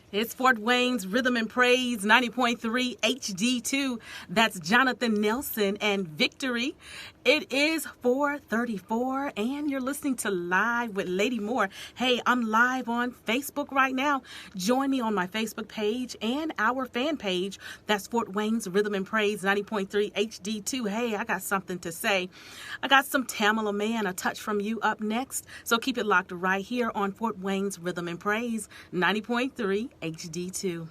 It's Fort Wayne's Rhythm and Praise 90.3 HD2. That's Jonathan Nelson and Victory. It is 4:34 and you're listening to Live with Lady Moore. Hey, I'm live on Facebook right now. Join me on my Facebook page and our fan page. That's Fort Wayne's Rhythm and Praise 90.3 HD2. Hey, I got something to say. I got some Tamala Man, a touch from you up next. So keep it locked right here on Fort Wayne's Rhythm and Praise 90.3 HD2.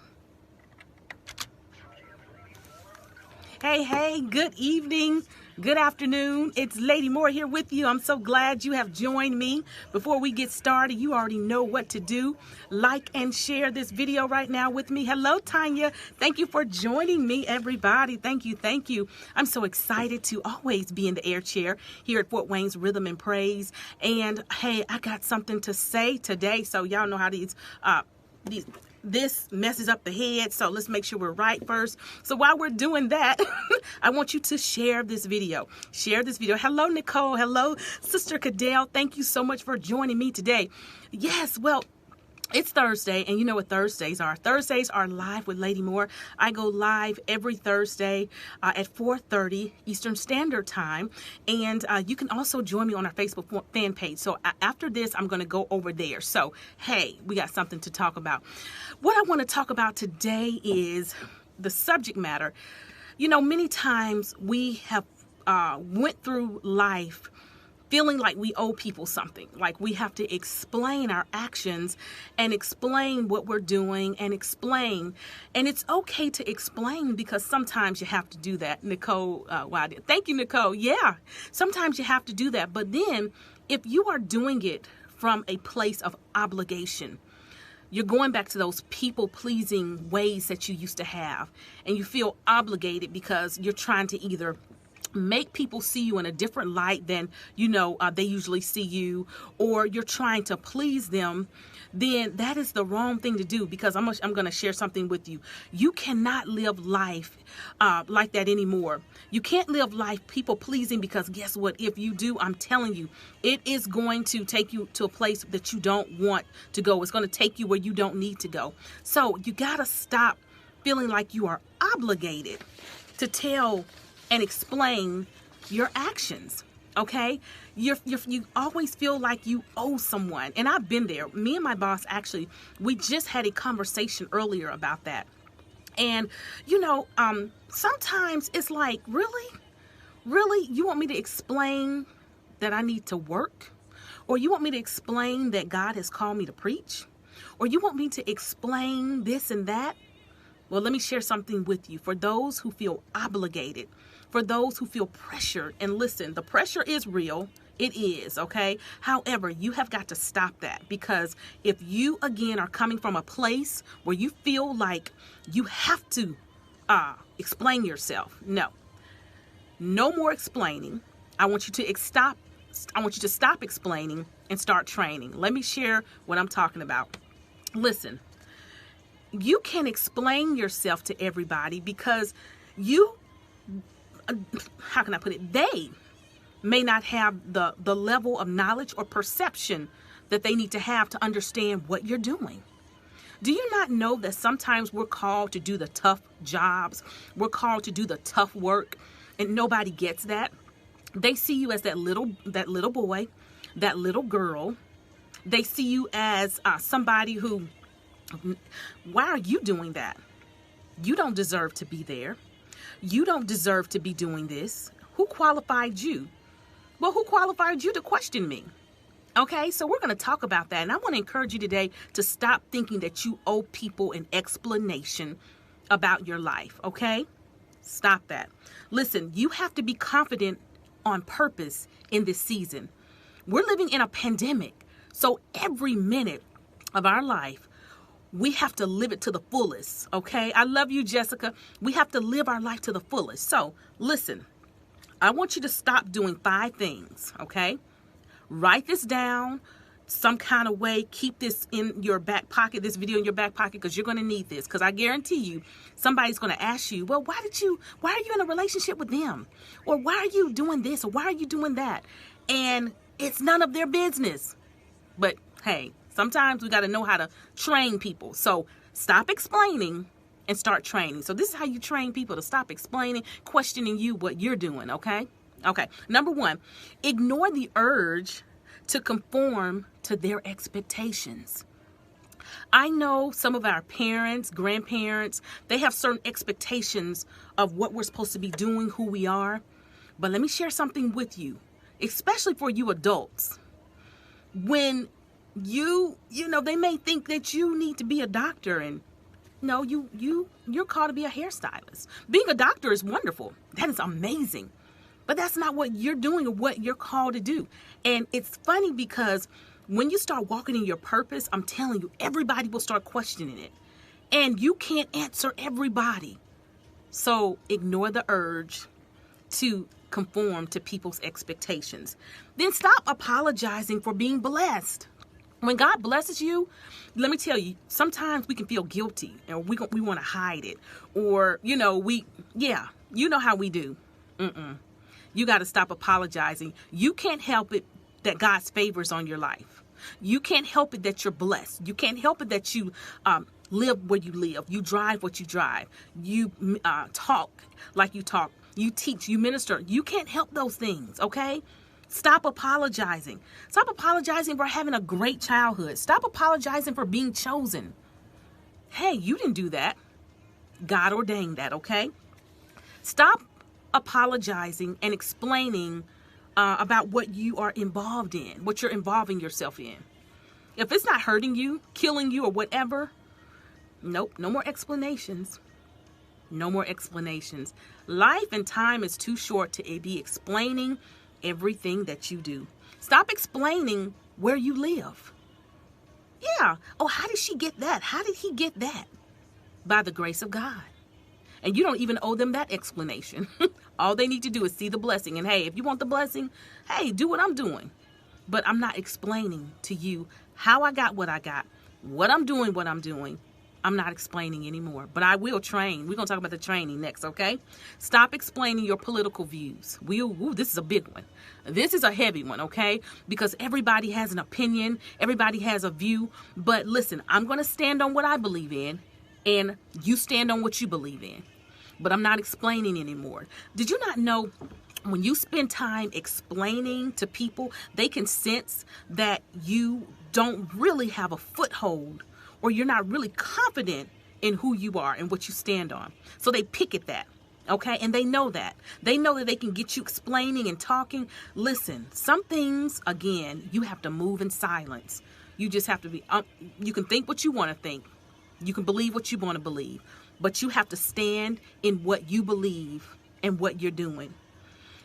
Hey, good evening, good afternoon. It's Lady Moore here with you. I'm so glad you have joined me. Before we get started, you already know what to do. Like and share this video right now with me. Hello, Tanya. Thank you for joining me, everybody. Thank you. I'm so excited to always be in the air chair here at Fort Wayne's Rhythm and Praise. And hey, I got something to say today. So y'all know how this messes up the head, so let's make sure we're right first. So while we're doing that, I want you to share this video. Hello, Nicole. Hello, Sister Cadell. Thank you so much for joining me today. Yes, well, it's Thursday, and you know what Thursdays are. Thursdays are Live with Lady Moore. I go live every Thursday at 4:30 Eastern Standard Time, and you can also join me on our Facebook fan page. So after this, I'm going to go over there. So, hey, we got something to talk about. What I want to talk about today is the subject matter. You know, many times we have went through life feeling like we owe people something, like we have to explain our actions and explain what we're doing and explain. And it's okay to explain because sometimes you have to do that. Nicole, thank you, Nicole. Yeah, sometimes you have to do that. But then if you are doing it from a place of obligation, you're going back to those people-pleasing ways that you used to have, and you feel obligated because you're trying to either make people see you in a different light than they usually see you, or you're trying to please them, then that is the wrong thing to do. Because I'm going to share something with you. You cannot live life like that anymore. You can't live life people pleasing, because guess what? If you do, I'm telling you, it is going to take you to a place that you don't want to go. It's going to take you where you don't need to go. So you got to stop feeling like you are obligated to tell and explain your actions. Okay, you always feel like you owe someone, and I've been there. Me and my boss, actually, we just had a conversation earlier about that. And sometimes it's like, really, you want me to explain that I need to work, or you want me to explain that God has called me to preach, or you want me to explain this and that? Well, let me share something with you. For those who feel obligated, for those who feel pressured, and listen, the pressure is real. It is, okay? However, you have got to stop that, because if you, again, are coming from a place where you feel like you have to explain yourself, no more explaining. I want you to stop explaining and start training. Let me share what I'm talking about. Listen. You can explain yourself to everybody because how can I put it? They may not have the level of knowledge or perception that they need to have to understand what you're doing. Do you not know that sometimes we're called to do the tough jobs? We're called to do the tough work, and nobody gets that. They see you as that little boy, that little girl. They see you as somebody who, why are you doing that? You don't deserve to be there. You don't deserve to be doing this. Who qualified you? Well, who qualified you to question me? Okay, so we're going to talk about that. And I want to encourage you today to stop thinking that you owe people an explanation about your life. Okay, stop that. Listen, you have to be confident on purpose in this season. We're living in a pandemic. So every minute of our life, we have to live it to the fullest, okay? I love you, Jessica. We have to live our life to the fullest. So, listen, I want you to stop doing 5 things, okay? Write this down some kind of way. Keep this in your back pocket, this video in your back pocket, because you're going to need this. Because I guarantee you, somebody's going to ask you, well, why are you in a relationship with them? Or why are you doing this? Or why are you doing that? And it's none of their business. But, hey, sometimes we got to know how to train people. So Stop explaining and start training. So this is how you train people to stop explaining, questioning you what you're doing, okay? Okay, number one, ignore the urge to conform to their expectations. I know some of our parents, grandparents, they have certain expectations of what we're supposed to be doing, who we are. But let me share something with you, especially for you adults. When you know, they may think that you need to be a doctor, and no, you're called to be a hairstylist. Being a doctor is wonderful. That is amazing. But that's not what you're doing or what you're called to do. And it's funny because when you start walking in your purpose, I'm telling you, everybody will start questioning it. And you can't answer everybody. So ignore the urge to conform to people's expectations. Then stop apologizing for being blessed. When God blesses you, let me tell you, sometimes we can feel guilty and we want to hide it. Or, you know how we do. You got to stop apologizing. You can't help it that God's favor is on your life. You can't help it that you're blessed. You can't help it that you live where you live. You drive what you drive. You talk like you talk. You teach, you minister. You can't help those things, okay? Stop apologizing. Stop apologizing for having a great childhood. Stop apologizing for being chosen. Hey, you didn't do that. God ordained that, okay? Stop apologizing and explaining about what you are involved in, what you're involving yourself in. If it's not hurting you, killing you, or whatever, nope, no more explanations. No more explanations. Life and time is too short to be explaining everything that you do. Stop explaining where you live. Yeah. Oh, how did she get that? How did he get that? By the grace of God. And you don't even owe them that explanation. All they need to do is see the blessing. And hey, if you want the blessing, hey, do what I'm doing. But I'm not explaining to you how I got what I got, what I'm doing. I'm not explaining anymore, but I will train. We're going to talk about the training next, okay? Stop explaining your political views. This is a big one. This is a heavy one, okay? Because everybody has an opinion. Everybody has a view. But listen, I'm going to stand on what I believe in, and you stand on what you believe in. But I'm not explaining anymore. Did you not know when you spend time explaining to people, they can sense that you don't really have a foothold, or you're not really confident in who you are and what you stand on. So they pick at that, okay? And they know that. They know that they can get you explaining and talking. Listen, some things, again, you have to move in silence. You just have to be, you can think what you want to think. You can believe what you want to believe. But you have to stand in what you believe and what you're doing.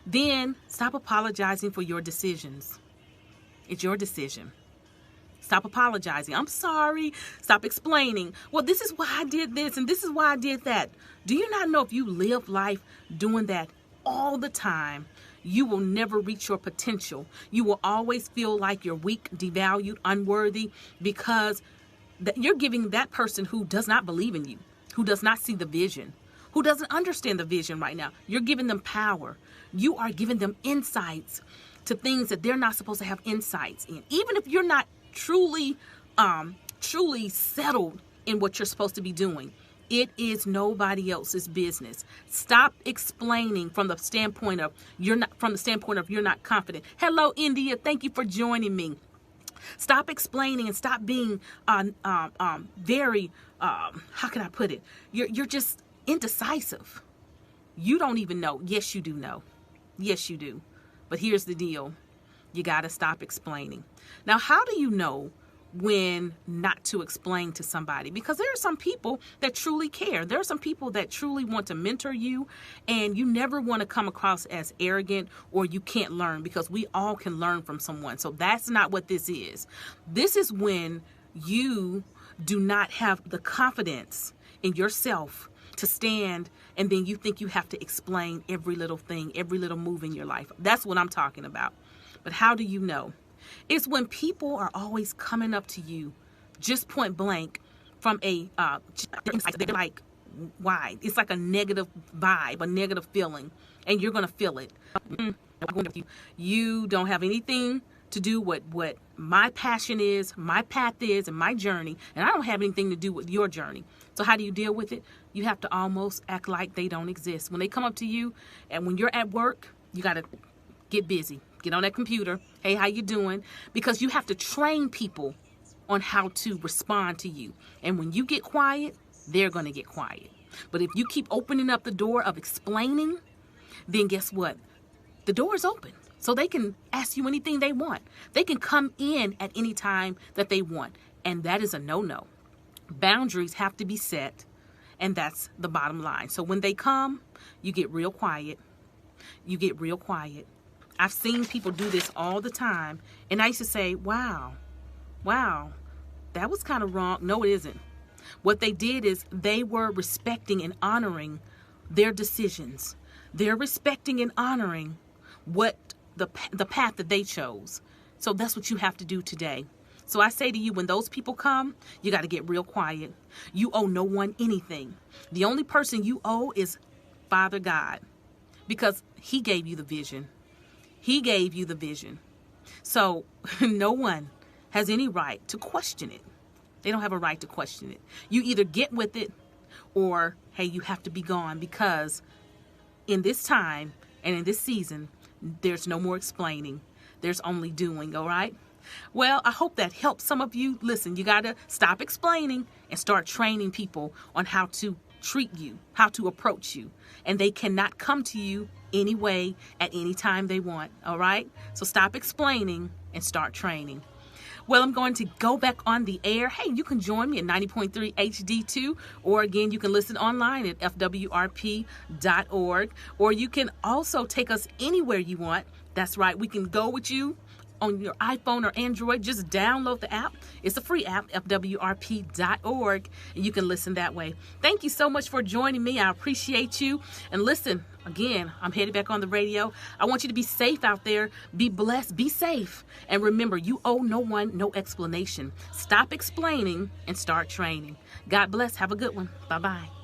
Then stop apologizing for your decisions. It's your decision. Stop apologizing. I'm sorry. Stop explaining. Well, this is why I did this and this is why I did that. Do you not know if you live life doing that all the time, you will never reach your potential? You will always feel like you're weak, devalued, unworthy, because you're giving that person who does not believe in you, who does not see the vision, who doesn't understand the vision right now, you're giving them power. You are giving them insights to things that they're not supposed to have insights in. Even if you're not truly settled in what you're supposed to be doing, it is nobody else's business. Stop explaining from the standpoint of you're not confident. Hello, India. Thank you for joining me. Stop explaining and stop being very how can I put it? You're just indecisive. You don't even know. Yes, you do know. Yes, you do. But here's the deal. You got to stop explaining. Now, how do you know when not to explain to somebody? Because there are some people that truly care. There are some people that truly want to mentor you, and you never want to come across as arrogant or you can't learn, because we all can learn from someone. So that's not what this is. This is when you do not have the confidence in yourself to stand, and then you think you have to explain every little thing, every little move in your life. That's what I'm talking about. But how do you know? It's when people are always coming up to you just point blank from a they're like, why? It's like a negative vibe, a negative feeling, and you're going to feel it. You don't have anything to do what my passion is, my path is, and my journey, and I don't have anything to do with your journey. So how do you deal with it? You have to almost act like they don't exist. When they come up to you and when you're at work, you got to get busy. Get on that computer. Hey, how you doing? Because you have to train people on how to respond to you. And when you get quiet, they're going to get quiet. But if you keep opening up the door of explaining, then guess what? The door is open. So they can ask you anything they want. They can come in at any time that they want. And that is a no-no. Boundaries have to be set. And that's the bottom line. So when they come, you get real quiet. You get real quiet. I've seen people do this all the time. And I used to say, wow, that was kind of wrong. No, it isn't. What they did is they were respecting and honoring their decisions. They're respecting and honoring what the path that they chose. So that's what you have to do today. So I say to you, when those people come, you got to get real quiet. You owe no one anything. The only person you owe is Father God, because he gave you the vision. He gave you the vision. So no one has any right to question it. They don't have a right to question it. You either get with it or, hey, you have to be gone, because in this time and in this season, there's no more explaining. There's only doing, all right? Well, I hope that helps some of you. Listen, you got to stop explaining and start training people on how to treat you, how to approach you. And they cannot come to you anyway at any time they want, all right? So stop explaining and start training. Well, I'm going to go back on the air. Hey, you can join me at 90.3 HD2, or again, you can listen online at fwrp.org, or you can also take us anywhere you want. That's right, we can go with you on your iPhone or Android. Just download the app. It's a free app, fwrp.org, and you can listen that way. Thank you so much for joining me. I appreciate you. And listen, again, I'm headed back on the radio. I want you to be safe out there. Be blessed. Be safe. And remember, you owe no one no explanation. Stop explaining and start training. God bless. Have a good one. Bye-bye.